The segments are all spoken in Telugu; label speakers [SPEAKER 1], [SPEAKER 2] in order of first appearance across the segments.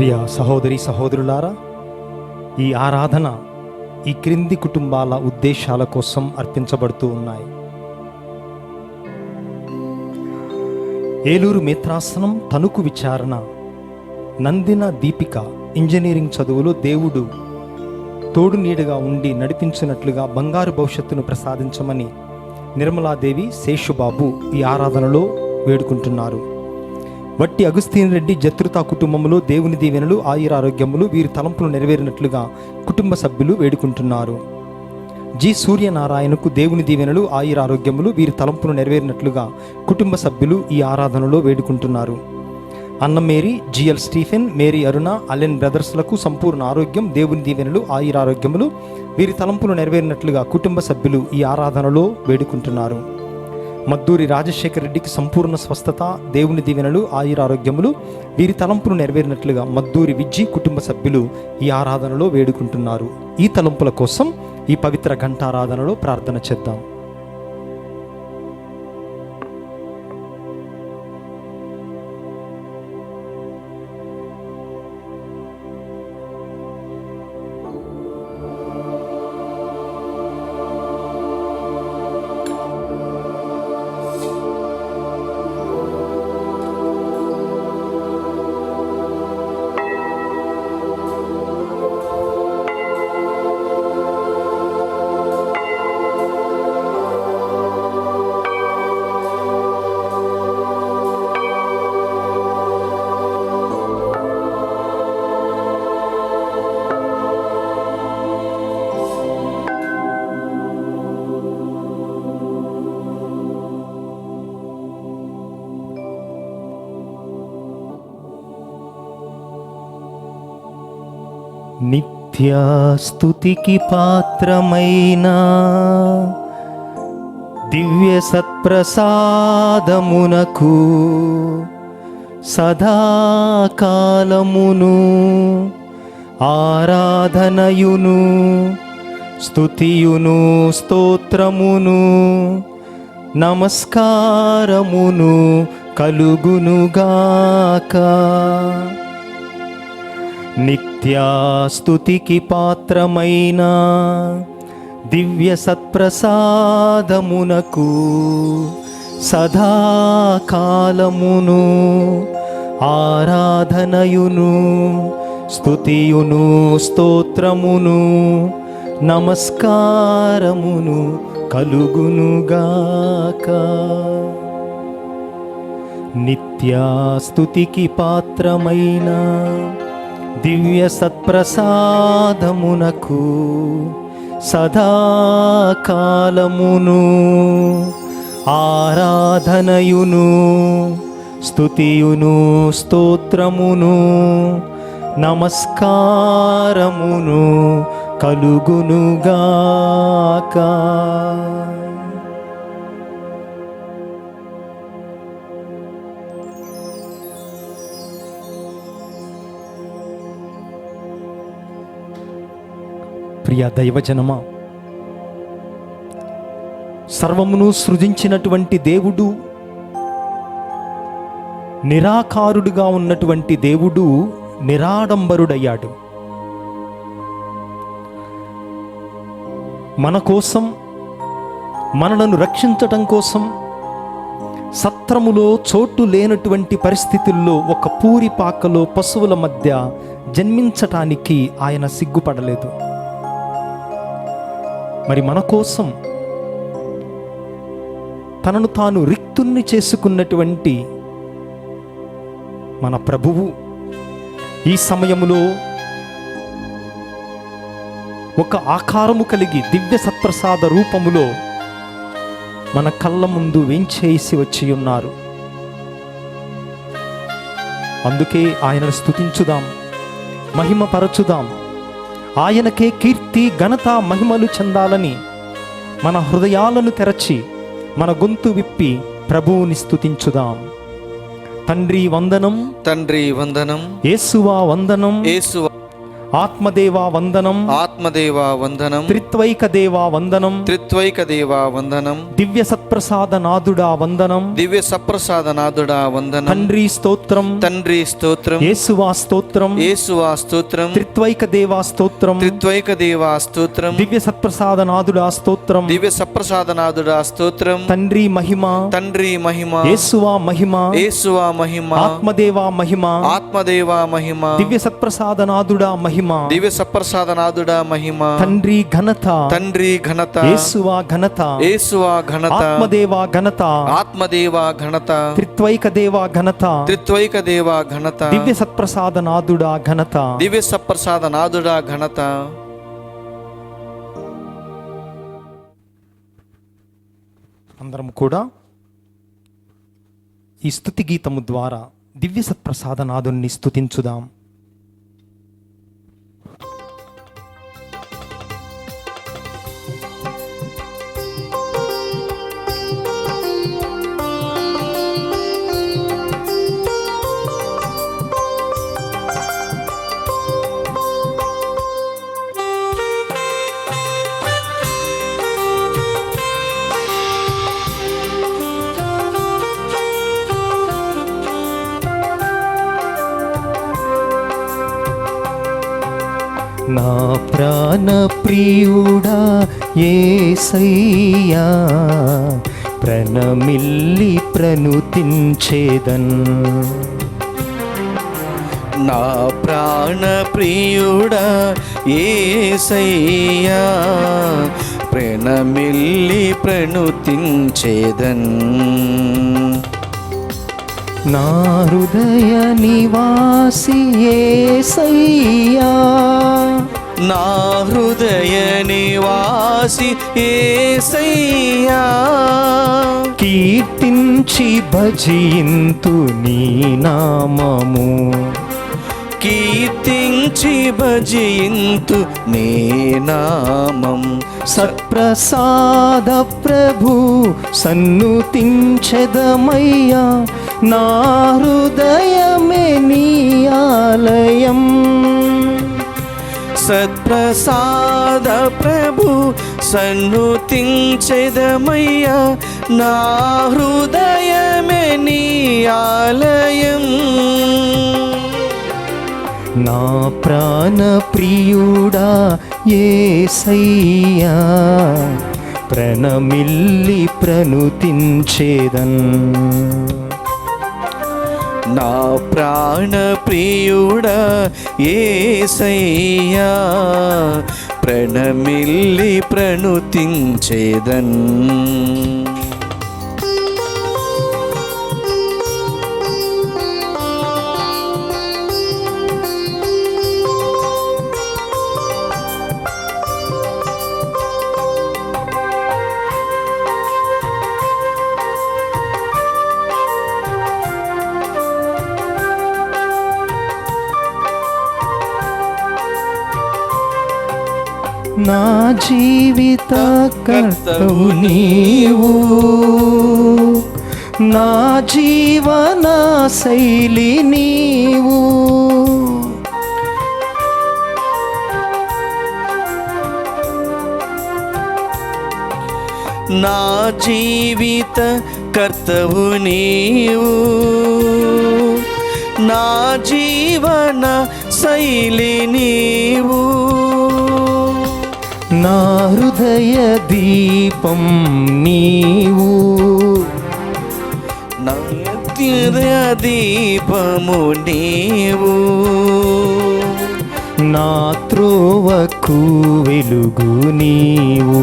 [SPEAKER 1] ప్రియ సహోదరి సహోదరులారా, ఈ ఆరాధన ఈ క్రింది కుటుంబాల ఉద్దేశాల కోసం అర్పించబడుతూ ఉన్నాయి. ఏలూరు మిత్రాసనం తణుకు విచారణ, నందిన దీపిక ఇంజనీరింగ్ చదువులో దేవుడు తోడు నీడగా ఉండి నడిపించినట్లుగా బంగారు భవిష్యత్తును ప్రసాదించమని నిర్మలాదేవి, శేషుబాబు ఈ ఆరాధనలో వేడుకుంటున్నారు. వట్టి అగస్తీన్ రెడ్డి జత్రుతా కుటుంబంలో దేవుని దీవెనలు, ఆయురారోగ్యములు వీరి తలంపులు నెరవేరినట్లుగా కుటుంబ సభ్యులు వేడుకుంటున్నారు. జి సూర్యనారాయణకు దేవుని దీవెనలు, ఆయురారోగ్యములు వీరి తలంపులు నెరవేరినట్లుగా కుటుంబ సభ్యులు ఈ ఆరాధనలో వేడుకుంటున్నారు. అన్న మేరీ, జిఎల్ స్టీఫెన్, మేరీ అరుణ, అలెన్ బ్రదర్స్లకు సంపూర్ణ ఆరోగ్యం, దేవుని దీవెనలు, ఆయురారోగ్యములు వీరి తలంపులు నెరవేరినట్లుగా కుటుంబ సభ్యులు ఈ ఆరాధనలో వేడుకుంటున్నారు. మద్దూరి రాజశేఖర్ రెడ్డికి సంపూర్ణ స్వస్థత, దేవుని దీవెనలు, ఆయురారోగ్యములు వీరి తలంపులు నెరవేరినట్లుగా మద్దూరి విజ్జి కుటుంబ సభ్యులు ఈ ఆరాధనలో వేడుకుంటున్నారు. ఈ తలంపుల కోసం ఈ పవిత్ర ఘంటారాధనలో ప్రార్థన చేద్దాం. నిత్య స్తుతికి పాత్రమైన దివ్య సత్ప్రసాదమునకు సదాకాలమును ఆరాధనయును స్తుతియును స్తోత్రమును నమస్కారమును కలుగునుగాక. నిత్యాస్తుతికి పాత్రమైన దివ్య సత్ప్రసాదమునకు సదాకాలమును ఆరాధనయును స్తుతియును స్తోత్రమును నమస్కారమును కలుగునుగాక. నిత్యాస్తుతికి పాత్రమైన దివ్య సత్ప్రసాదమునకు సదాకాలమును ఆరాధనయును స్తుతియును స్తోత్రమును నమస్కారమును కలుగునుగాక. ప్రియ దైవజనమా, సర్వమును సృజించినటువంటి దేవుడు, నిరాకారుడుగా ఉన్నటువంటి దేవుడు నిరాడంబరుడయ్యాడు. మన కోసం, మనలను రక్షించటం కోసం సత్రములో చోటు లేనటువంటి పరిస్థితుల్లో ఒక పూరిపాకలో పశువుల మధ్య జన్మించటానికి ఆయన సిగ్గుపడలేదు. మరి మన కోసం తనను తాను రిక్తుణ్ణి చేసుకున్నటువంటి మన ప్రభువు ఈ సమయములో ఒక ఆకారము కలిగి దివ్య సత్ప్రసాద రూపములో మన కళ్ళ ముందు వేంచేసి వచ్చి ఉన్నారు. అందుకే ఆయనను స్తుతించుదాం, మహిమపరచుదాం. ఆయనకే కీర్తి, ఘనత, మహిమలు చెందాలని మన హృదయాలను తెరచి మన గొంతు విప్పి ప్రభువుని స్తుతించుదాం. తండ్రి వందనం,
[SPEAKER 2] తండ్రి వందనం,
[SPEAKER 1] యేసువా వందనం,
[SPEAKER 2] యేసువా
[SPEAKER 1] ఆత్మదేవా వందనం,
[SPEAKER 2] ఆత్మదేవా వందనం,
[SPEAKER 1] త్రిత్వైక దేవా వందనం,
[SPEAKER 2] త్రిత్వైక దేవా వందనం,
[SPEAKER 1] దివ్య సత్ప్రసాద నాథుడా వందనం,
[SPEAKER 2] దివ్య సప్రసాద నాథుడా వందనం,
[SPEAKER 1] తండ్రి స్తోత్రం,
[SPEAKER 2] తండ్రి స్తోత్రం,
[SPEAKER 1] యేసువా స్తోత్రం,
[SPEAKER 2] యేసువా స్తోత్రం,
[SPEAKER 1] త్రిత్వైక దేవా స్తోత్రం,
[SPEAKER 2] త్రిత్వైక దేవా స్తోత్రం,
[SPEAKER 1] దివ్య సత్ప్రసాద నాథుడా స్తోత్రం,
[SPEAKER 2] దివ్య సప్రసాద నాథుడా స్తోత్రం,
[SPEAKER 1] తండ్రి మహిమ,
[SPEAKER 2] తండ్రి మహిమ,
[SPEAKER 1] యేసువా మహిమ,
[SPEAKER 2] యేసువా మహిమ,
[SPEAKER 1] ఆత్మదేవా మహిమ,
[SPEAKER 2] ఆత్మదేవా మహిమ,
[SPEAKER 1] దివ్య సత్ప్రసాద నాథుడా మహిమ,
[SPEAKER 2] దివ్య సప్రసాద నాథుడా మహిమ,
[SPEAKER 1] తండ్రి ఘనత,
[SPEAKER 2] తండ్రి ఘనత,
[SPEAKER 1] యేసువా ఘనత,
[SPEAKER 2] యేసువా ఘనత,
[SPEAKER 1] ఆత్మదేవా ఘనత,
[SPEAKER 2] ఆత్మదేవా ఘనత,
[SPEAKER 1] త్రిత్వైక దేవా ఘనత,
[SPEAKER 2] త్రిత్వైక దేవా ఘనత,
[SPEAKER 1] దివ్య సత్ప్రసాద నాథుడా ఘనత.
[SPEAKER 2] దివ్య సప్రసాద నాథుడా ఘనత.
[SPEAKER 1] అందరం కూడా ఈ స్తుతి గీతము ద్వారా దివ్య సత్ప్రసాద నాథుని స్తుతించుదాం. నా ప్రాణ ప్రియుడా యేసయ్యా, ప్రణమిల్లి ప్రణుతించేదన్.
[SPEAKER 2] నా ప్రాణ ప్రియుడా యేసయ్యా, ప్రణమిల్లి ప్రణుతించేదన్.
[SPEAKER 1] నా హృదయ నివాసి యేసయ్యా,
[SPEAKER 2] నా హృదయ నివాసి యేసయ్యా,
[SPEAKER 1] కీర్తించి భజింతు నీ నామము,
[SPEAKER 2] కీర్తించి భజింతు నీ నామం.
[SPEAKER 1] సత్ప్రసాద ప్రభు సన్నుతించెదమయ్యా, నా హృదయమే నీ ఆలయం.
[SPEAKER 2] సత్ప్రసాద ప్రభు సన్నుతించెదమయ్యా, నా హృదయమే నీ ఆలయం.
[SPEAKER 1] నా ప్రాణ ప్రియుడా యేసయ్యా, ప్రణమిల్లి ప్రణుతించేదన్.
[SPEAKER 2] నా ప్రాణ ప్రియుడా యేసయ్యా, ప్రణమిల్లి ప్రణుతించేదన్.
[SPEAKER 1] నా జీవిత కర్తవు నీవు, నా జీవన శైలి నీవు.
[SPEAKER 2] నా జీవిత కర్తవు నీవు, నా జీవన శైలి నీవు.
[SPEAKER 1] నా హృదయ దీపం నీవు,
[SPEAKER 2] నా హృదయ దీపము నీవు.
[SPEAKER 1] నా త్రోవకు వెలుగు నీవు,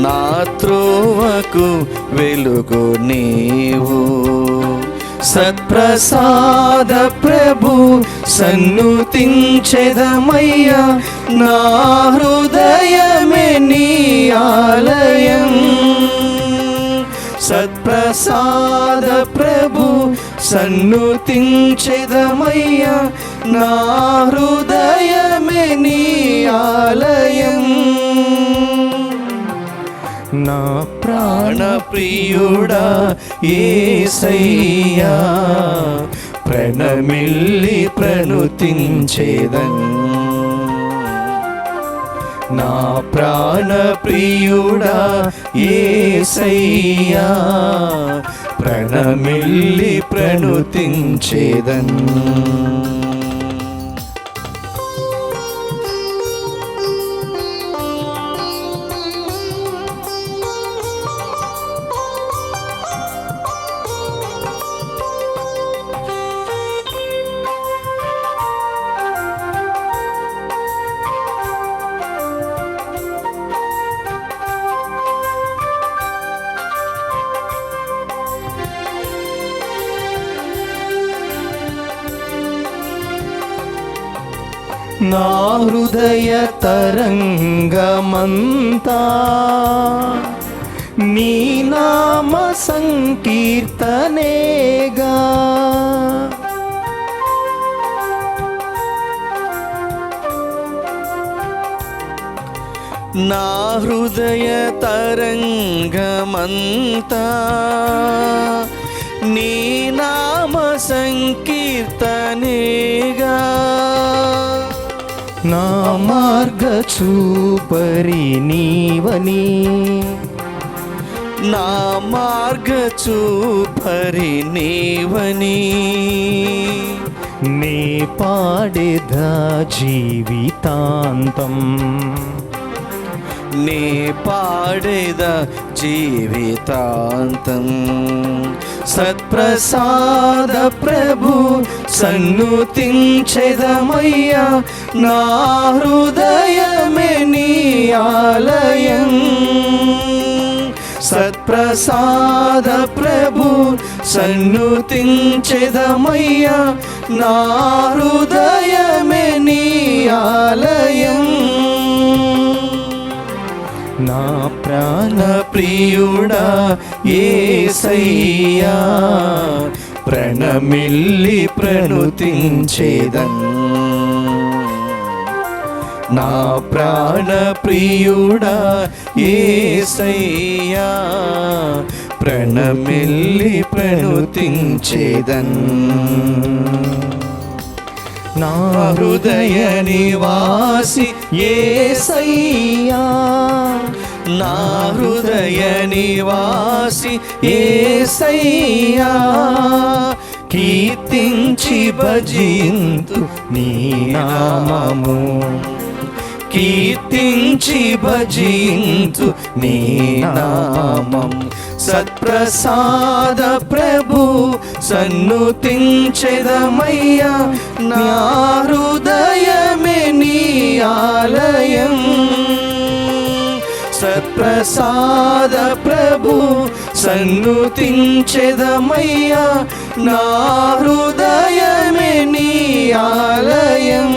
[SPEAKER 2] నా త్రోవకు వెలుగు నీవు.
[SPEAKER 1] సత్ప్రసాద ప్రభు సన్నుతించెదమయ్యా, నా హృదయమే నీ ఆలయం. సత్ప్రసాద ప్రభు సన్నుతించెదమయ్యా, నా హృదయమే నీ ఆలయం. నా ప్రాణ
[SPEAKER 2] ప్రియుడా యేసయ్యా, ప్రణమిల్లి ప్రణుతించేదన్. నా ప్రాణ ప్రియుడా యేసయ్యా, ప్రణమిల్లి ప్రణుతించేదన్.
[SPEAKER 1] నా హృదయ తరంగమంతా నీ నామ సంకీర్తనేగా.
[SPEAKER 2] నా హృదయ తరంగమంతా నీ నామ సంకీర్తనేగా.
[SPEAKER 1] నా మార్గ చూపరి నీవని,
[SPEAKER 2] నా మార్గ చూపరి నీవని,
[SPEAKER 1] నే పాడేదా జీవితాంతం,
[SPEAKER 2] నే పాడేద జీవితాంతం. సత్ప్రసాద ప్రభు సన్నుతించెదమయ్యా, నా హృదయమే నీ ఆలయం. సత్ప్రసాద ప్రభు సన్నుతించెదమయ్యా, నా హృదయమే నీ ఆలయం.
[SPEAKER 1] నా ప్రాణ
[SPEAKER 2] ప్రియుడా యేసయ్యా, ప్రణమిల్లి ప్రణుతించేదన్. నా ప్రాణ ప్రియుడా యేసయ్యా, ప్రణమిల్లి ప్రణుతించేదన్.
[SPEAKER 1] నా
[SPEAKER 2] హృదయ నివాసి యేసయ్యా, నా హృదయ నివాసి యేసయ్యా, కీర్తించి భజింతు నీ నామము, కీర్తించి భజింతు నీ నామం. సత్ప్రసాద ప్రభు సన్నుతించెదమయ్యా, నా హృదయమే నీ ఆలయం. సత్ప్రసాద ప్రభు సన్నుతించెదమయ్యా, నా హృదయమే నీ ఆలయం.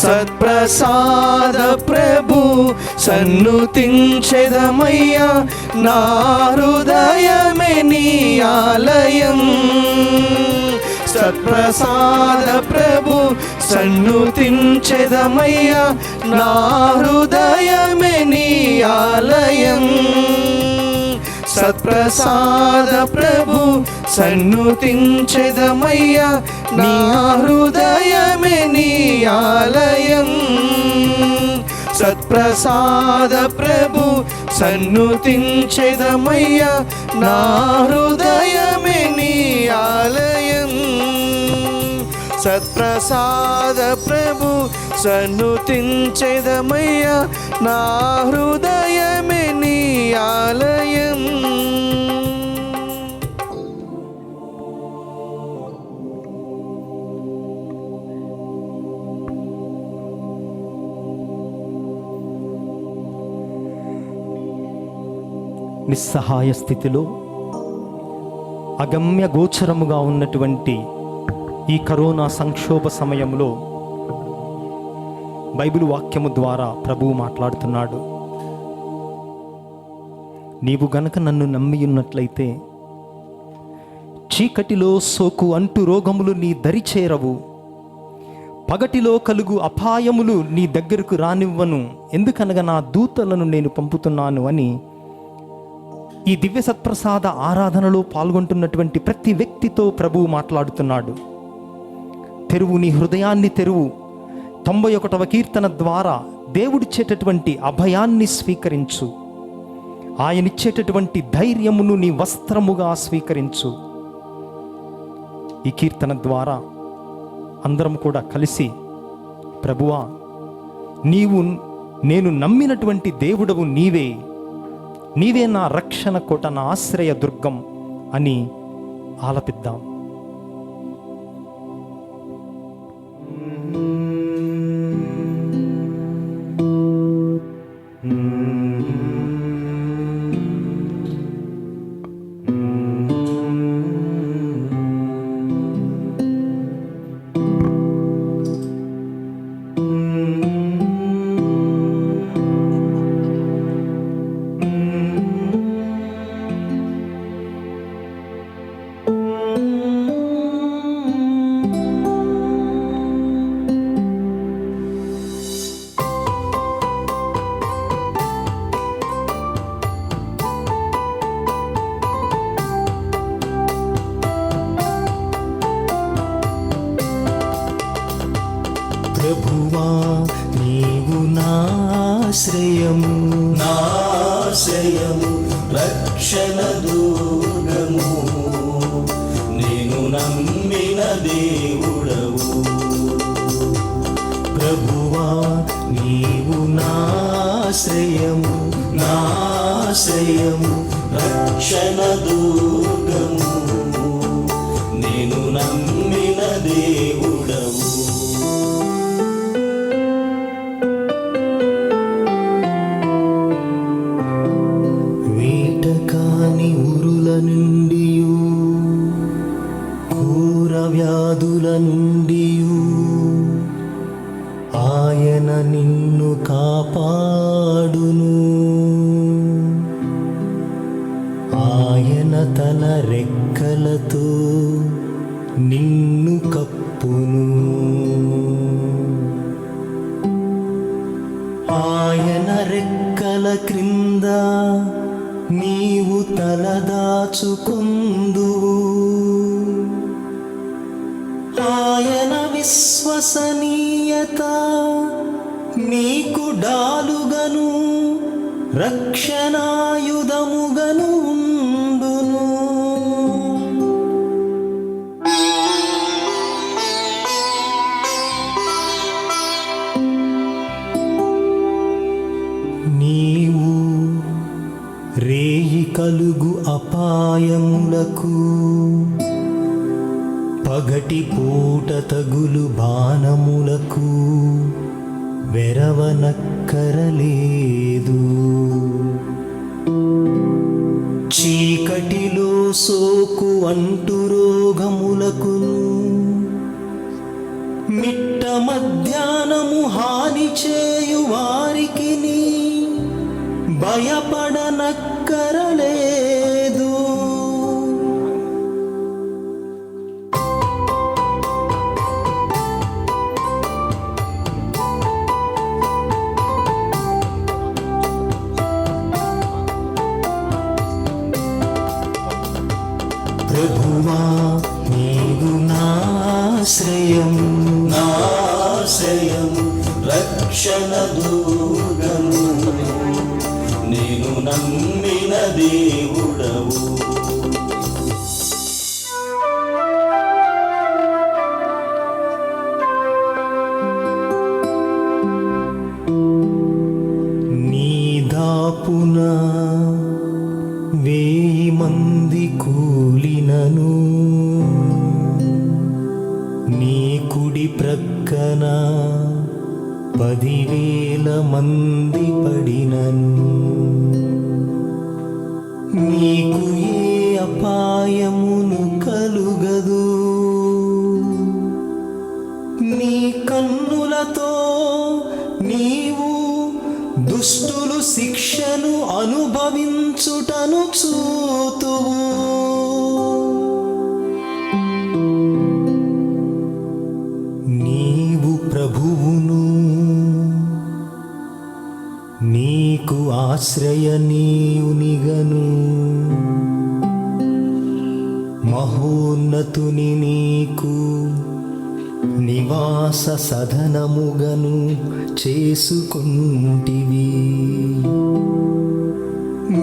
[SPEAKER 2] సత్ప్రసాద ప్రభు సన్నుతించెదమయ్యా, నా హృదయమే నీ ఆలయం. సత్ప్రసాద ప్రభు సన్నుతించెదమయ్యా, నా హృదయమే నీ ఆలయం. సత్ప్రసాద ప్రభు సన్నుతించెదమయ్యా, నా హృదయమే నీ ఆలయం. సత్ప్రసాద ప్రభు సన్నుతించెదమయ్యా, నా హృదయమే నీ ఆలయం. సత్ప్రసాద ప్రభు సన్నుతించెదమయ్యా, నా హృదయమే నీ ఆలయం.
[SPEAKER 1] నిస్సహాయ స్థితిలో అగమ్య గోచరముగా ఉన్నటువంటి ఈ కరోనా సంక్షోభ సమయంలో బైబిల్ వాక్యము ద్వారా ప్రభువు మాట్లాడుతున్నాడు. నీవు గనక నన్ను నమ్మి ఉన్నట్లయితే చీకటిలో సోకు అంటు రోగములు నీ దరి చేరవు, పగటిలో కలుగు అపాయములు నీ దగ్గరకు రానివ్వను, ఎందుకనగా నా దూతలను నేను పంపుతున్నాను అని ఈ దివ్య సత్ప్రసాద ఆరాధనలో పాల్గొంటున్నటువంటి ప్రతి వ్యక్తితో ప్రభువు మాట్లాడుతున్నాడు. తెరువు, నీ హృదయాన్ని తెరువు. 91వ కీర్తన ద్వారా దేవుడిచ్చేటటువంటి అభయాన్ని స్వీకరించు. ఆయనిచ్చేటటువంటి ధైర్యమును నీ వస్త్రముగా స్వీకరించు. ఈ కీర్తన ద్వారా అందరం కూడా కలిసి, ప్రభువా, నేను నమ్మినటువంటి దేవుడవు నీవే, నీవే నా రక్షణ కోట, నా ఆశ్రయ దుర్గం అని ఆలపిద్దాం.
[SPEAKER 3] ప్రభువా, నీవు నాశ్రయము, నాశ్రయము, రక్షణ దుర్గము, నేను నమ్మిన దేవుడవు. ప్రభువా, నీవు నాశ్రయము, నాశ్రయము, రక్షణ దుర్గము, నేను నమ్మిన దేవుడవు. నుండియు ఘోర వ్యాధుల నుండియు ఆయన నిన్ను కాపాడును. ఆయన తన రెక్కలతో నిన్ను కప్పును. ఆయన రెక్కల క్రింద నీవు తలదాచుకుందువు. ఆయన విశ్వసనీయత నీకు డాలుగను, రక్షణాయుధముగను ఉండును. నీవు రేయి కలుగు అపాయములకు, పగటి పూట తగులు బాణములకు వెరవనక్కరలేదు. చీకటిలో సోకు అంటు రోగములకును, మిట్ట మధ్యాహ్నము హాని చేయు వారికి భయపడనక్కరలేదు. ప్రభువా, నీవు నాశ్రయము, నాశ్రయము, రక్షణ దుర్గము, నేను నమ్మిన దేవుడవు. నీ దాపున 1000 మంది కూలినను, నీ కుడి ప్రక్కన 10,000 మంది పడినను, నీకు ఏ అపాయమును కలుగదు. నీ కన్నులతో నీవు దుష్టులు శిక్షను అనుభవించుటను చూతువు. నీవు ప్రభువును, నీకు ఆశ్రయనీయునిగను. మహోన్నతుని నీకు నివాస సదనముగను చేసుకుంటివి.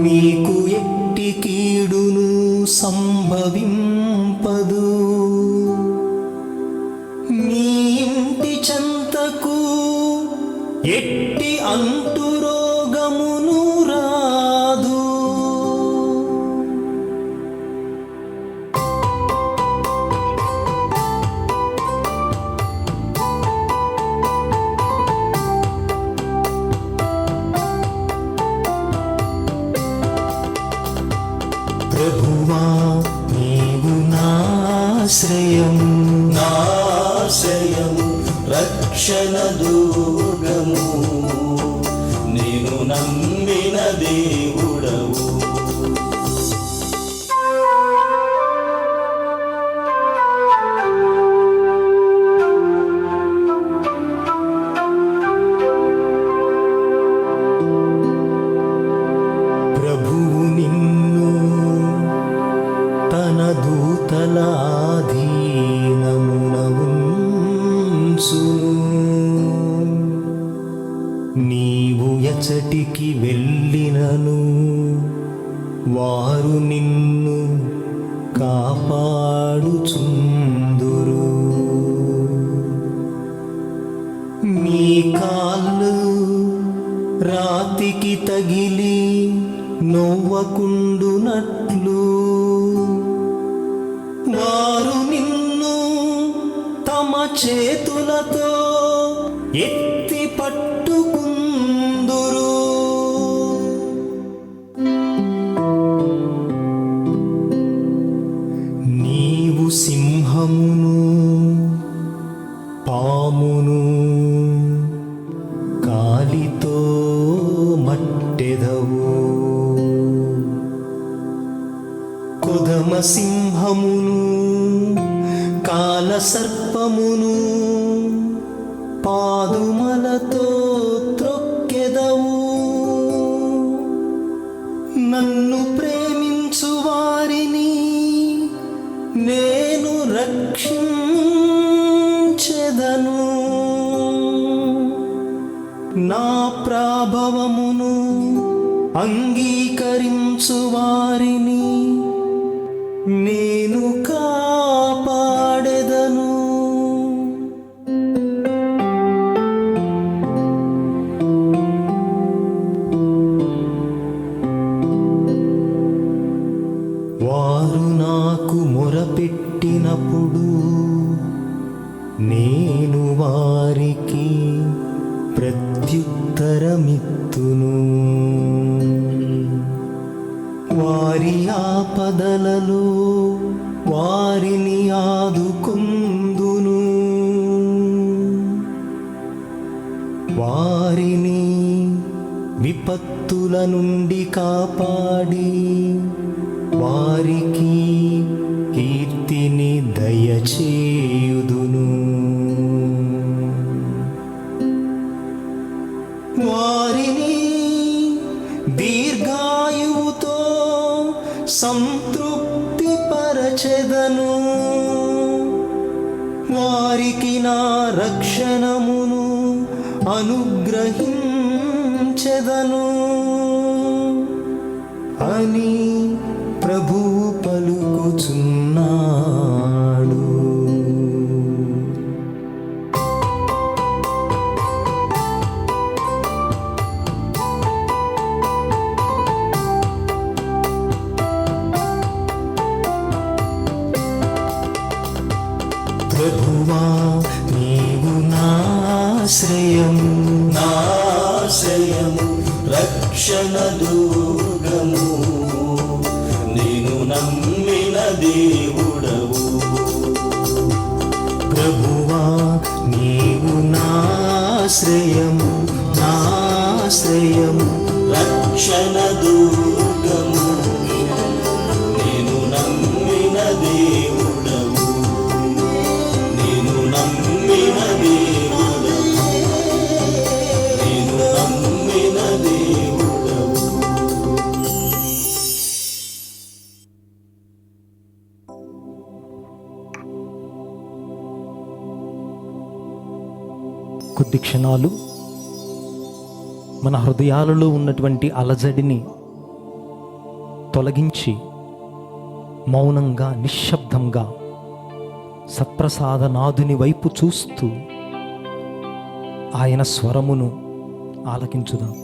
[SPEAKER 3] మీకు ఎట్టి కీడును సంభవింపదు. మీ ఇంటి చెంతకు ఎట్టి అంటురోగమును రాదు. ప్రభువా నీవు నాశ్రయము, నాశ్రయము రక్షణ దుర్గము, నేను నమ్మిన దేవుడవు. ప్రభువు నిన్ను తన దూతల అధీనమున ఉంచును. నీవు ఎచటికి వెళ్ళినను వారు నిన్ను కాపాడుచుందురు. నీ కాళ్ళు రాతికి తగిలి నొవ్వకుండునట్లు వారు నిన్ను తమ చేతులతో ఎత్తి పట్టుకుందురు. నీవు సింహమును పామును కాలితో మట్టెదవు. కొదమ సింహమును కాల సర్పమును పాదుమలతో త్రొక్కెదవు. నన్ను ప్రేమించు వారిని నేను రక్షించెదను. నా ప్రాభవమును అంగీకరించు వారిని నేను కాపాడెదను. వారు నాకు మొరపెట్టినప్పుడు నేను వారికి ప్రత్యుత్తరమిత్తును. వారి ఆపదలలో వారిని ఆదుకొందును. వారిని విపత్తుల నుండి కాపాడి వారికి కీర్తిని దయచేయుదును. వారిని దీర్ఘాయువుతో సంతృప్తి పరచెదను. వారికి నా రక్షణమును అనుగ్రహించెదను అని ప్రభువు పలుకుచున్నాడు. ప్రభువా నీవు నాశ్రయము, నాశ్రయము రక్షణ దుర్గము, నేను నమ్మిన దేవుడవు. ప్రభువా నీవు నాశ్రయము, నాశ్రయము రక్షణ దుర్గము, నేను నమ్మిన దేవుడవు. నేను నమ్మిన దేవుడవు. నేను నమ్మిన దేవుడవు.
[SPEAKER 1] కొద్ది క్షణాలు మన హృదయాలలో ఉన్నటువంటి అలజడిని తొలగించి మౌనంగా నిశ్శబ్దంగా సత్ప్రసాదనాథుని వైపు చూస్తూ ఆయన స్వరమును ఆలకించుదాం.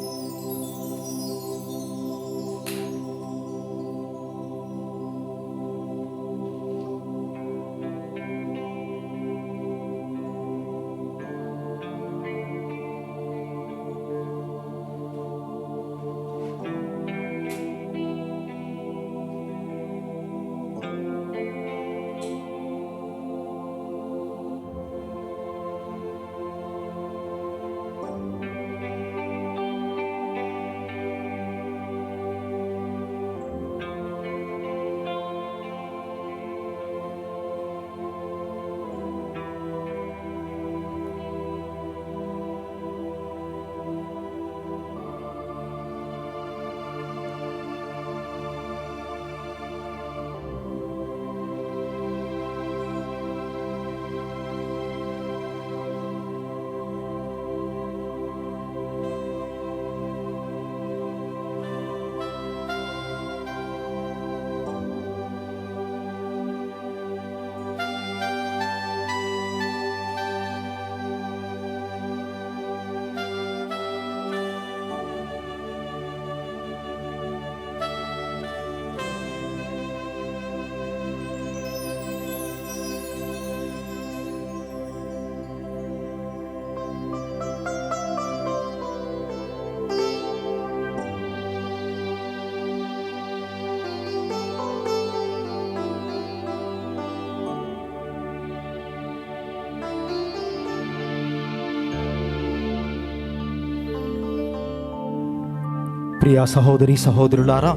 [SPEAKER 1] ప్రియ సహోదరి సహోదరులారా,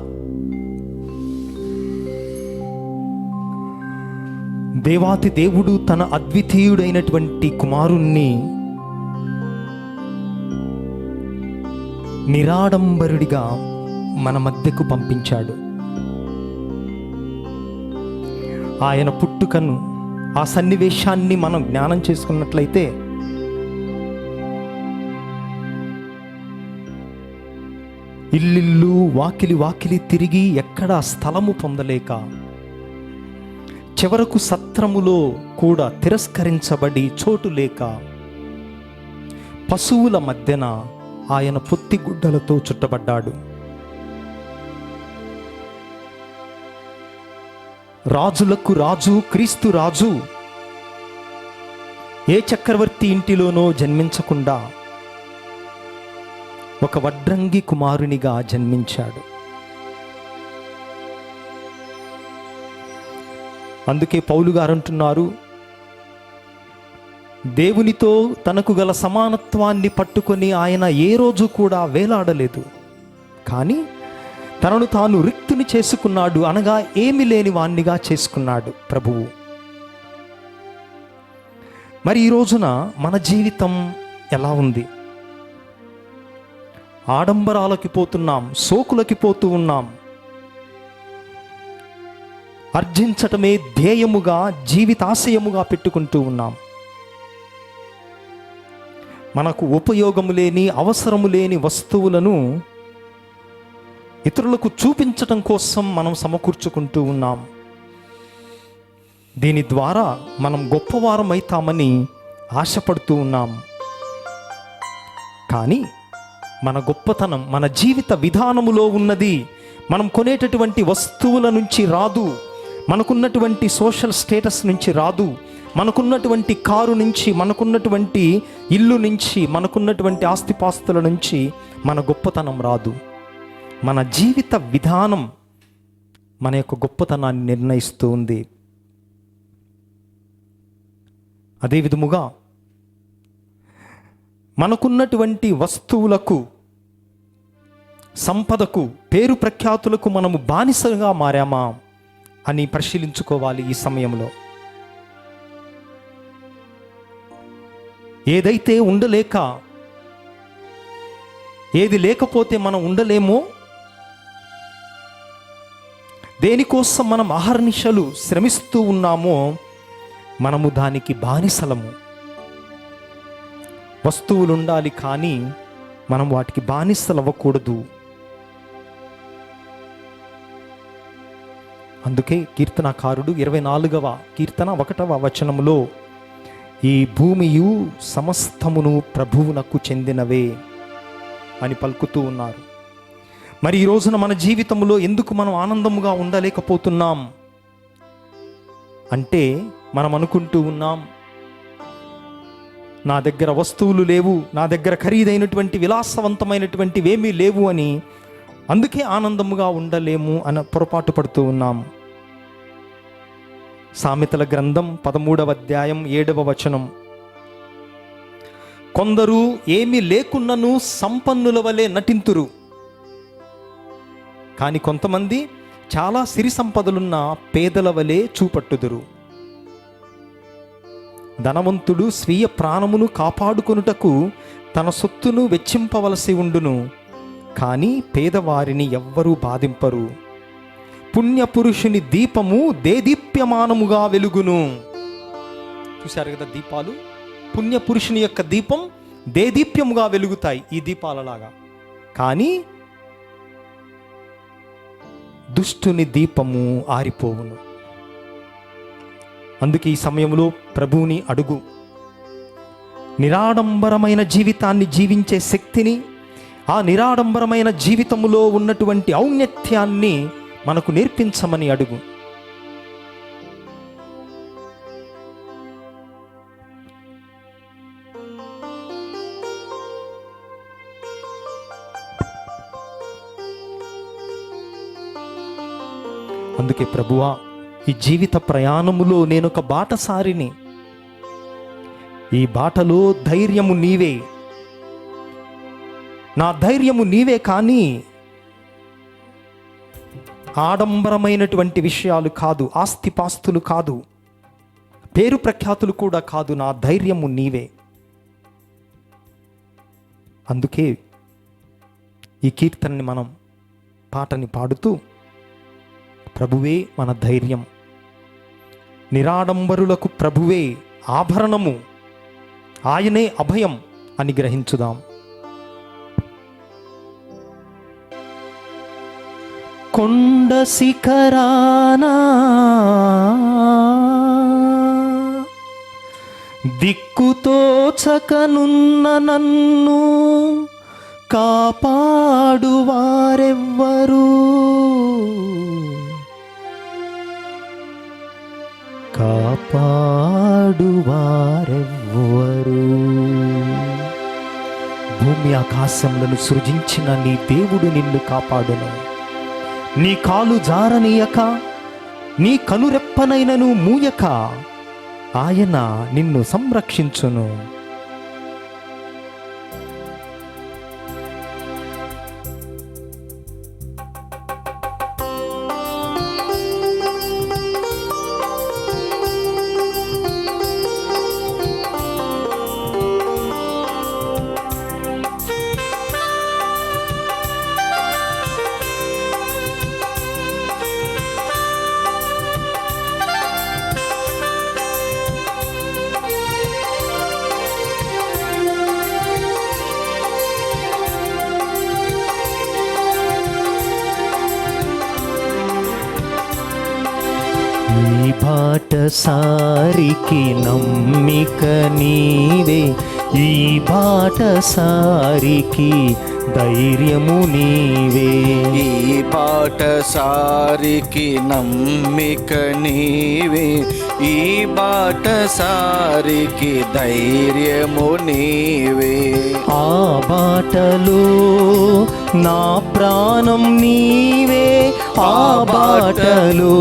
[SPEAKER 1] దేవాతి దేవుడు తన అద్వితీయుడైనటువంటి కుమారుణ్ణి నిరాడంబరుడిగా మన మధ్యకు పంపించాడు. ఆయన పుట్టుకను, ఆ సన్నివేశాన్ని మనం జ్ఞానం చేసుకున్నట్లయితే ఇల్లిల్లు వాకిలి వాకిలి తిరిగి ఎక్కడా స్థలము పొందలేక చివరకు సత్రములో కూడా తిరస్కరించబడి చోటు లేక పశువుల మధ్యన ఆయన పొత్తిగుడ్డలతో చుట్టబడ్డాడు. రాజులకు రాజు, క్రీస్తు రాజు ఏ చక్రవర్తి ఇంటిలోనో జన్మించకుండా ఒక వడ్రంగి కుమారునిగా జన్మించాడు. అందుకే పౌలు గారు అంటున్నారు, దేవునితో తనకు గల సమానత్వాన్ని పట్టుకొని ఆయన ఏ రోజు కూడా వేలాడలేదు, కానీ తనను తాను రిక్తుని చేసుకున్నాడు, అనగా ఏమి లేని వాణ్ణిగా చేసుకున్నాడు ప్రభువు. మరి ఈ రోజున మన జీవితం ఎలా ఉంది? ఆడంబరాలకి పోతున్నాం, సోకులకి పోతూ ఉన్నాం. అర్జించటమే ధ్యేయముగా, జీవితాశయముగా పెట్టుకుంటూ ఉన్నాం. మనకు ఉపయోగము లేని, అవసరము లేని వస్తువులను ఇతరులకు చూపించటం కోసం మనం సమకూర్చుకుంటూ ఉన్నాం. దీని ద్వారా మనం గొప్పవారం అవుతామని ఆశపడుతూ ఉన్నాం. కానీ మన గొప్పతనం మన జీవిత విధానములో ఉన్నది. మనం కొనేటటువంటి వస్తువుల నుంచి రాదు, మనకున్నటువంటి సోషల్ స్టేటస్ నుంచి రాదు, మనకున్నటువంటి కారు నుంచి, మనకున్నటువంటి ఇల్లు నుంచి, మనకున్నటువంటి ఆస్తిపాస్తుల నుంచి మన గొప్పతనం రాదు. మన జీవిత విధానం మన యొక్క గొప్పతనాన్ని నిర్ణయిస్తూ ఉంది. అదే విధముగా మనకున్నటువంటి వస్తువులకు, సంపదకు, పేరు ప్రఖ్యాతులకు మనము బానిసగా మారామా అని పరిశీలించుకోవాలి. ఈ సమయంలో ఏదైతే ఉండలేక, ఏది లేకపోతే మనం ఉండలేమో, దేనికోసం మనం అహర్నిశలు శ్రమిస్తూ ఉన్నామో, మనము దానికి బానిసలము. వస్తువులు ఉండాలి, కానీ మనం వాటికి బానిసలు అవ్వకూడదు. అందుకే కీర్తనకారుడు 24వ కీర్తన 1వ వచనములో ఈ భూమియు సమస్తమును ప్రభువునకు చెందినవే అని పలుకుతూ ఉన్నారు. మరి ఈ రోజున మన జీవితంలో ఎందుకు మనం ఆనందముగా ఉండలేకపోతున్నాం అంటే, మనం అనుకుంటూ ఉన్నాం, నా దగ్గర వస్తువులు లేవు, నా దగ్గర ఖరీదైనటువంటి విలాసవంతమైనటువంటివి ఏమీ లేవు అని, అందుకే ఆనందముగా ఉండలేము అని పొరపాటు పడుతూ ఉన్నాం. సామెతల గ్రంథం 13వ అధ్యాయం 7వ వచనం, కొందరు ఏమీ లేకున్నను సంపన్నుల వలె నటింతురు, కానీ కొంతమంది చాలా సిరి సంపదలున్న పేదల వలె చూపట్టుదురు. ధనవంతుడు స్వీయ ప్రాణమును కాపాడుకొనుటకు తన సొత్తును వెచ్చింపవలసి ఉండును, కానీ పేదవారిని ఎవ్వరూ బాధింపరు. పుణ్యపురుషుని దీపము దేదీప్యమానముగా వెలుగును. చూశారు కదా దీపాలు, పుణ్యపురుషుని యొక్క దీపం దేదీప్యముగా వెలుగుతాయి ఈ దీపాలలాగా. కానీ దుష్టుని దీపము ఆరిపోవును. అందుకే ఈ సమయంలో ప్రభువుని అడుగు, నిరాడంబరమైన జీవితాన్ని జీవించే శక్తిని, ఆ నిరాడంబరమైన జీవితములో ఉన్నటువంటి ఔన్నత్యాన్ని మనకు నేర్పించమని అడుగు. అందుకే ప్రభువా, ఈ జీవిత ప్రయాణములో నేనొక బాటసారిని, ఈ బాటలో ధైర్యము నీవే, నా ధైర్యము నీవే, కానీ ఆడంబరమైనటువంటి విషయాలు కాదు, ఆస్తిపాస్తులు కాదు, పేరు ప్రఖ్యాతులు కూడా కాదు, నా ధైర్యము నీవే. అందుకే ఈ కీర్తనని మనం పాటని పాడుతూ, ప్రభువే మన ధైర్యం, నిరాడంబరులకు ప్రభువే ఆభరణము, ఆయనే అభయం అని గ్రహించుదాం. కొండ శిఖరానా దిక్కుతోచకనున్న నన్ను కాపాడువారెవ్వరు, కాపాడువారెవ్వరు. భూమి ఆకాశములను సృజించిన నీ దేవుడు నిన్ను కాపాడును. నీ కాలు జారనీయక, నీ కనురెప్పనైనను మూయక ఆయన నిన్ను సంరక్షించును. ఈ బాటసారికి నమ్మిక నీవే, ఈ బాటసారికి ధైర్యము నీవే.
[SPEAKER 2] ఈ బాటసారికి నమ్మిక నీవే, ఈ బాటసారికి ధైర్యము నీవే.
[SPEAKER 1] ఆ బాటలో నా ప్రాణం నీవే, ఆ బాటలో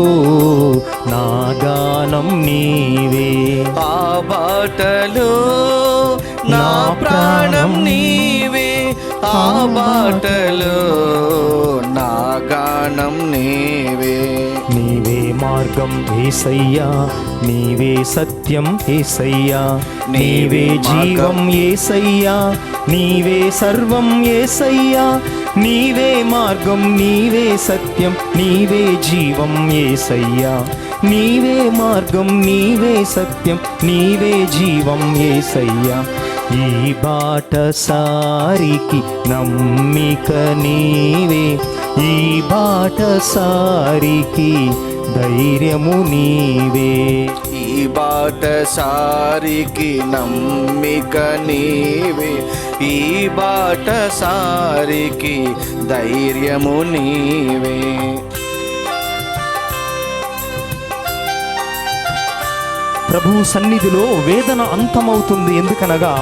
[SPEAKER 1] నా గానం నీవే.
[SPEAKER 2] ఆ బాటలో నా ప్రాణం నీవే, ఆ బాటలో నా గానం నీవే.
[SPEAKER 1] నీవే మార్గం యేసయ్యా, నీవే సత్యం యేసయ్యా, నీవే జీవం యేసయ్యా, నీవే సర్వం యేసయ్యా. నీవే మార్గం, నీవే సత్యం, నీవే జీవం యేసయ్యా, నీవే మార్గం, నీవే సత్యం, నీవే జీవం యేసయ్యా. ఈ బాటసారికి నమ్మిక నీవే, ఈ బాటసారికి ధైర్యము నీవే.
[SPEAKER 2] ఈ బాటసారికి నమ్మిక నీవే, ఈ బాటసారికి ధైర్యము నీవే.
[SPEAKER 1] ప్రభువు సన్నిధిలో వేదన అంతమవుతుంది, ఎందుకనగా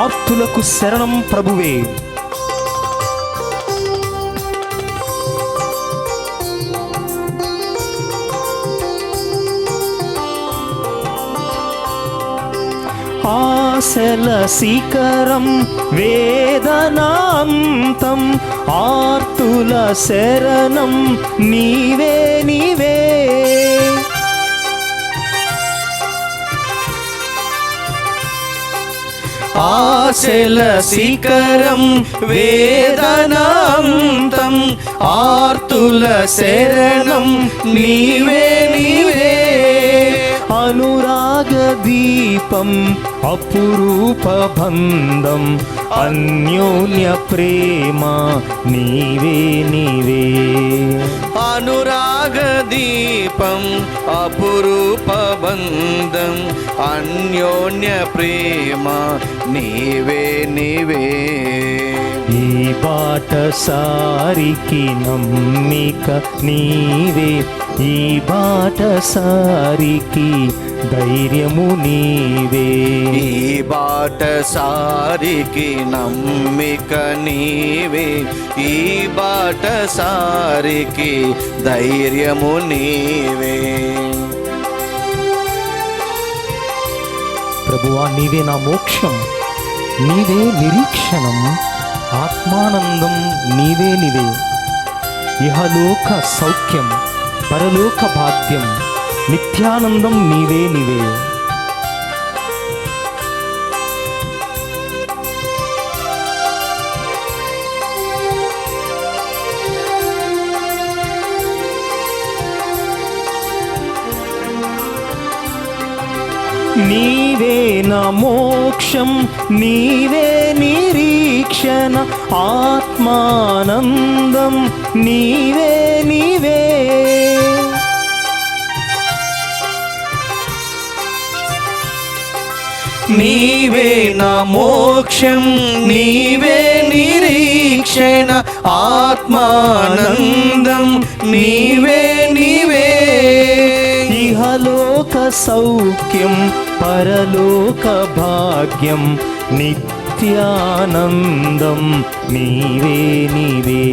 [SPEAKER 1] ఆర్తులకు శరణం ప్రభువే. ఆశల శిఖరం వేదనాంతం, ఆర్తుల శరణం నీవే నీవే.
[SPEAKER 2] ఆశల శిఖరం వేదనాంతం, ఆర్తుల శరణం నీవే నీవే.
[SPEAKER 1] అనురాగ దీపం అపురూప బంధం, అన్యోన్య ప్రేమ నీవే నీవే.
[SPEAKER 2] అనురాగ దీపం అపురూప బంధం, అన్యోన్య ప్రేమ నీవే నీవే.
[SPEAKER 1] ఈ బాటసారికి నమ్మిక నీవే, ఈ బాటసారికి ధైర్యము నీవే.
[SPEAKER 2] ఈ బాటసారికి నమ్మిక నీవే, ఈ బాటసారికి ధైర్యము నీవే.
[SPEAKER 1] ప్రభువా, నీవే నా మోక్షం, నీవే నిరీక్షణం, ఆత్మానందం నీవే నీవే. ఇహలోక సౌఖ్యం, పరలోక భాగ్యం, నిత్యానందం నీవే నీవే. నీవే నా మోక్షం, నీవే నిరీక్షణ, ఆత్మానందం నీవే నీవే.
[SPEAKER 2] నీవే నా మోక్షం, నీవే నిరీక్షణ, ఆత్మానందం నీవే నీవే.
[SPEAKER 1] ఇహలోక సౌఖ్యం, పరలోక భాగ్యం, నిత్యానందం నీవే నీవే.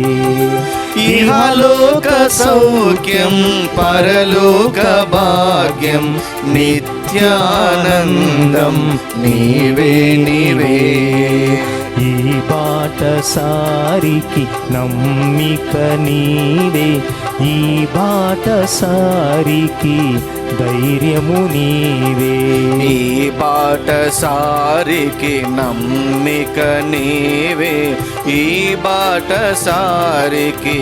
[SPEAKER 2] ఇహలోక సౌఖ్యం, పరలోక భాగ్యం, నిత్యానందం నీవే నీవే.
[SPEAKER 1] ఈ బాటసారికి నమ్మిక నీవే, ఈ బాటసారికి ధైర్యము నీవే.
[SPEAKER 2] ఈ బాటసారికి నమ్మిక నీవే, ఈ బాటసారికి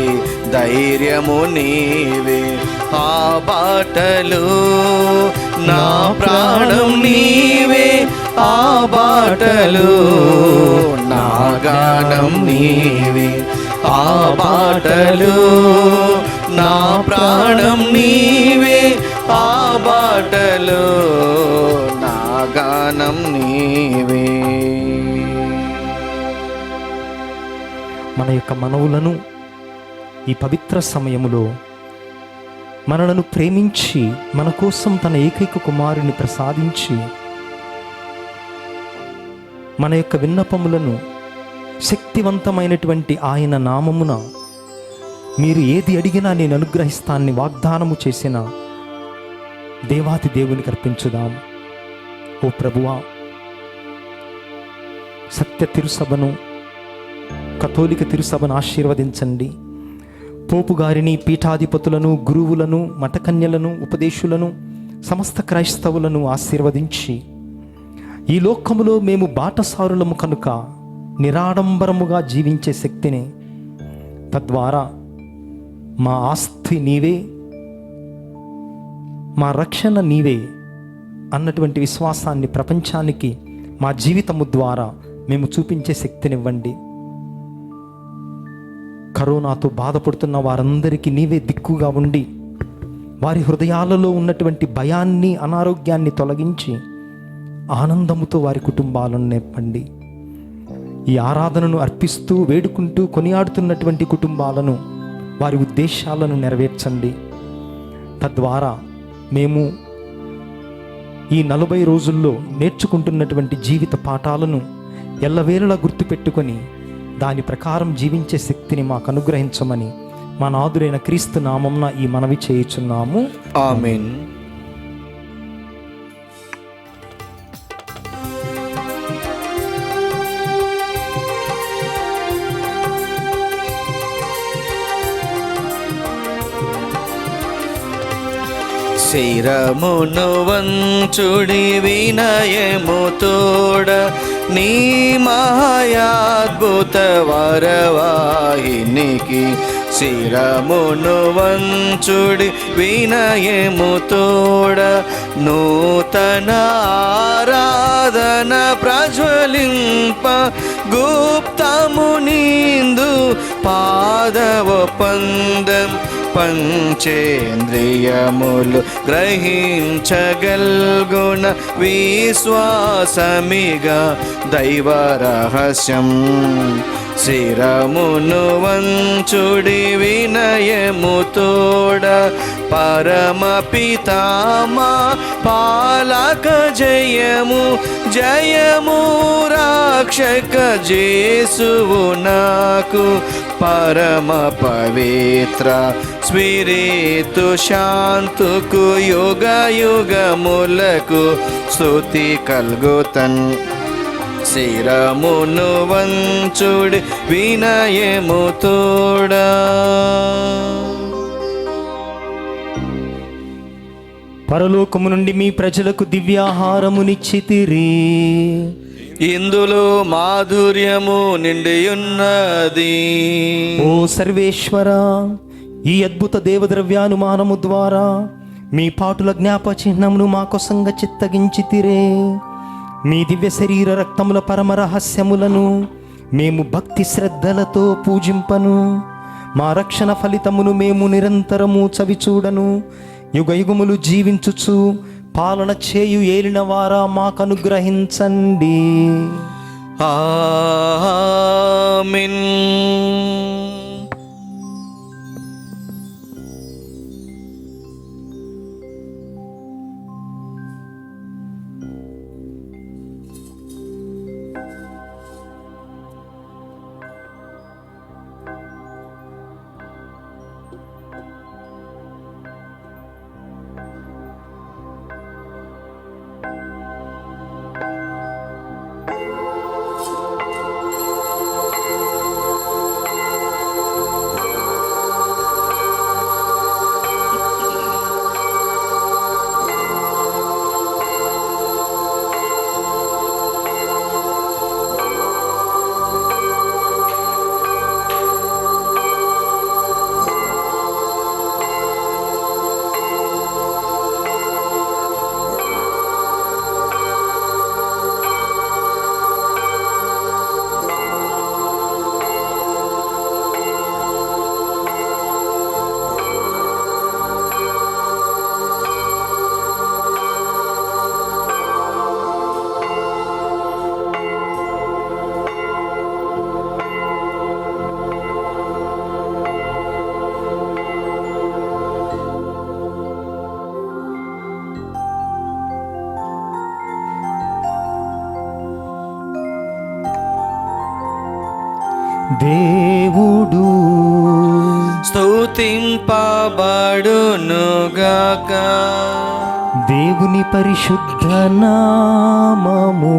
[SPEAKER 2] ధైర్యము నీవే. ఆ బాటలో నా ప్రాణం నీవే, ఆ బాటలో నా గానం నీవే. ఆ బాటలో నా ప్రాణం నీవే, ఆ బాటలో నా గానం నీవే.
[SPEAKER 1] మన యొక్క మనవులను ఈ పవిత్ర సమయములో మనలను ప్రేమించి మన కోసం తన ఏకైక కుమారుని ప్రసాదించి మన యొక్క విన్నపములను శక్తివంతమైనటువంటి ఆయన నామమున మీరు ఏది అడిగినా నేను అనుగ్రహిస్తానని వాగ్దానము చేసిన దేవాతి దేవునికి అర్పించుదాం. ఓ ప్రభువా, సత్య తిరుసభను, కథోలిక తిరుసభను ఆశీర్వదించండి. పోపు గారిని, పీఠాధిపతులను, గురువులను, మఠకన్యలను, ఉపదేశులను, సమస్త క్రైస్తవులను ఆశీర్వదించి, ఈ లోకములో మేము బాటసారులము కనుక నిరాడంబరముగా జీవించే శక్తిని, తద్వారా మా ఆస్తి నీవే, మా రక్షణ నీవే అన్నటువంటి విశ్వాసాన్ని ప్రపంచానికి మా జీవితము ద్వారా మేము చూపించే శక్తినివ్వండి. కరోనాతో బాధపడుతున్న వారందరికీ నీవే దిక్కుగా ఉండి వారి హృదయాలలో ఉన్నటువంటి భయాన్ని, అనారోగ్యాన్ని తొలగించి ఆనందముతో వారి కుటుంబాలను నింపండి. ఈ ఆరాధనను అర్పిస్తూ, వేడుకుంటూ, కొనియాడుతున్నటువంటి కుటుంబాలను, వారి ఉద్దేశాలను నెరవేర్చండి. తద్వారా మేము ఈ 40 రోజుల్లో నేర్చుకుంటున్నటువంటి జీవిత పాఠాలను ఎల్లవేళలా గుర్తుపెట్టుకొని దాని ప్రకారం జీవించే శక్తిని మాకు అనుగ్రహించమని మా నాథుడైన క్రీస్తు నామమున ఈ మనవి చేయుచున్నాము.
[SPEAKER 2] ఆమేన్. శిరమును వంచుడి వినయము తోడ నీ మహాయాద్భుత వరవాహినికి. శిరమును వంచుడి వినయము తోడ నూతన ఆరాధన ప్రజ్వలింప గుప్తము నిందు పాదవ పందం పంచేంద్రియములు గ్రహించగల్గుణ విశ్వాసమిగా దైవ రహస్యం. శిరమును వంచుడి వినయము తోడ పరమ పితామా పాలక జయము జయము రక్షక జేసువు నాకు పరమ పవిత్ర స్పిరితు శాంతుకు యుగ యుగములకు స్తుతి కల్గుతన్. శిరమును వంచుడి వినయము తోడా.
[SPEAKER 1] పరలోకము నుండి మీ ప్రజలకు దివ్యాహారమునిచ్చితిరి.
[SPEAKER 2] ఇందులో మాధుర్యము నిండియున్నది.
[SPEAKER 1] ఓ సర్వేశ్వర, ఈ అద్భుత దేవద్రవ్యానుమానము ద్వారా మీ పాటుల జ్ఞాప చిహ్నమును మా కొసంగా చిత్తగించితిరే. మీ దివ్య శరీర రక్తముల పరమ రహస్యములను మేము భక్తి శ్రద్ధలతో పూజింపను. మా రక్షణ ఫలితమును మేము నిరంతరము చవిచూడను. యుగ యుగములు జీవించుచు పాలన చేయు ఏలిన వారా మాకు అనుగ్రహించండి.
[SPEAKER 2] ఆమేన్.
[SPEAKER 1] దేవుడు
[SPEAKER 2] స్తుతింపబడునుగాక.
[SPEAKER 1] దేవుని పరిశుద్ధ నామము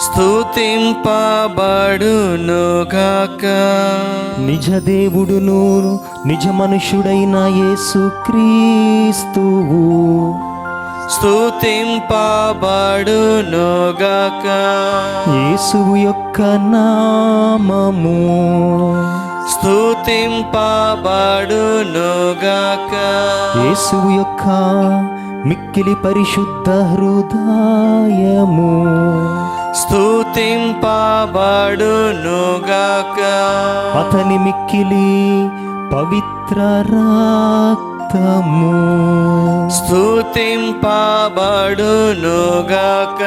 [SPEAKER 2] స్తుతింపబడునుగాక.
[SPEAKER 1] నిజ దేవుడును నిజ మనుషుడైన యేసుక్రీస్తువు
[SPEAKER 2] స్తుతింపబడునుగాక.
[SPEAKER 1] యేసువు యొక్క నామము
[SPEAKER 2] స్తుతింపబడునుగాక.
[SPEAKER 1] యేసువు యొక్క మిక్కిలి పరిశుద్ధ హృదయము
[SPEAKER 2] స్తుతింపబడునుగాక.
[SPEAKER 1] అతని మిక్కిలి పవిత్ర రక్తము
[SPEAKER 2] స్తుతింపబడునుగాక.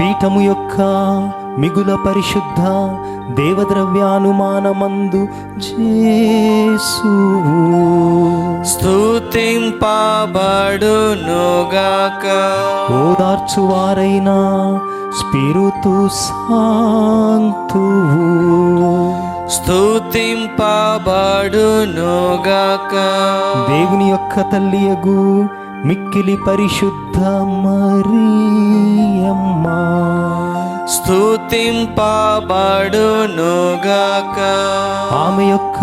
[SPEAKER 1] పీఠము యొక్క మిగుల పరిశుద్ధ దేవద్రవ్యానుమానమందు జేసువు
[SPEAKER 2] స్తుతింపబడునుగాక.
[SPEAKER 1] ఓదార్చువారైన స్పిరుతు సాంతువు
[SPEAKER 2] స్తుతింపబడునుగాక.
[SPEAKER 1] దేవుని యొక్క తల్లియగు మిక్కిలి పరిశుద్ధ మరియమ్మ
[SPEAKER 2] స్తుతింపబడునుగాక.
[SPEAKER 1] ఆమె యొక్క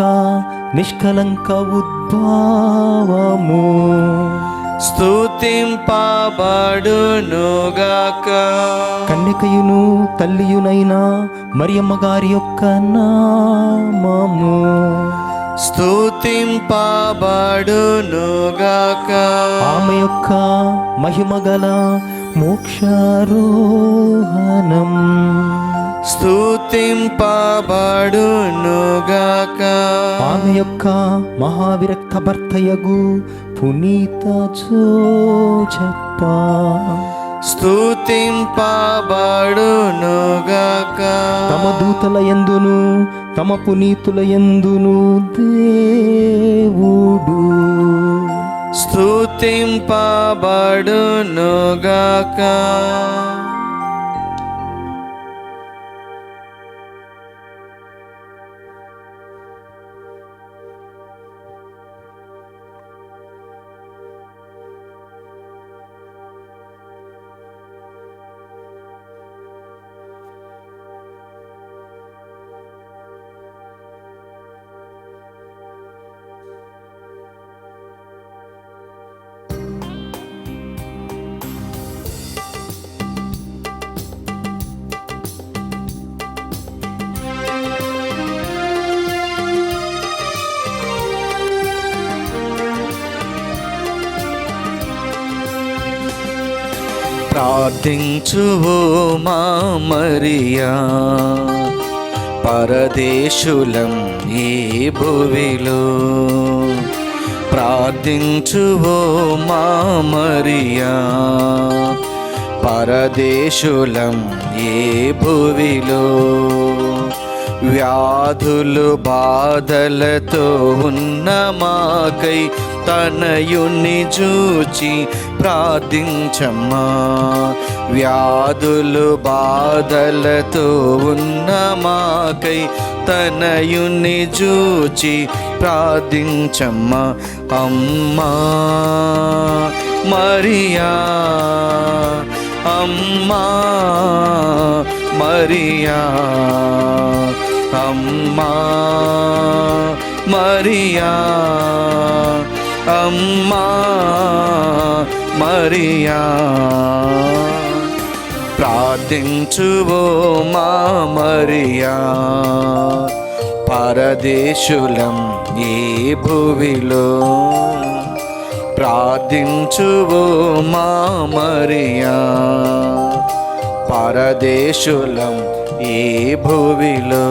[SPEAKER 1] నిష్కలంక ఉద్భవము
[SPEAKER 2] స్తుతింపబడునుగాక.
[SPEAKER 1] కన్యకయును తల్లియునైన మరియమ్మ గారి యొక్క నామము
[SPEAKER 2] స్తుతింపబడునుగాక.
[SPEAKER 1] ఆమె యొక్క మహిమగల మోక్షారోహణం
[SPEAKER 2] స్తుతింపబడునుగాక.
[SPEAKER 1] ఆమె యొక్క మహావిరక్త భర్తయగు పునీత జోజప్ప
[SPEAKER 2] స్తుతింపబడునుగాక.
[SPEAKER 1] తమ దూతల యందును తమ పునీతుల యందును దేవుడు
[SPEAKER 2] స్తుతింపబడునుగాక. ప్రార్థించువో మా మరియా, పరదేశులం ఈ భువిలో. ప్రార్థించువో మా మరియా, పరదేశులం ఏ భువిలో. వ్యాధులు బాధలతో ఉన్న మాకై తనయుని చూచి ప్రార్థించమ్మా. వ్యాధులు బాధలతో ఉన్న మాకై తనయుని చూచి ప్రార్థించమ్మా. అమ్మా మరియా, అమ్మా మరియా, అమ్మా మరియా, అమ్మా మరియా. ప్రార్థించువో మా మరియా, పరదేశులం ఈ భువిలో. ప్రార్థించువో మా మరియా, పరదేశులం ఈ భువిలో.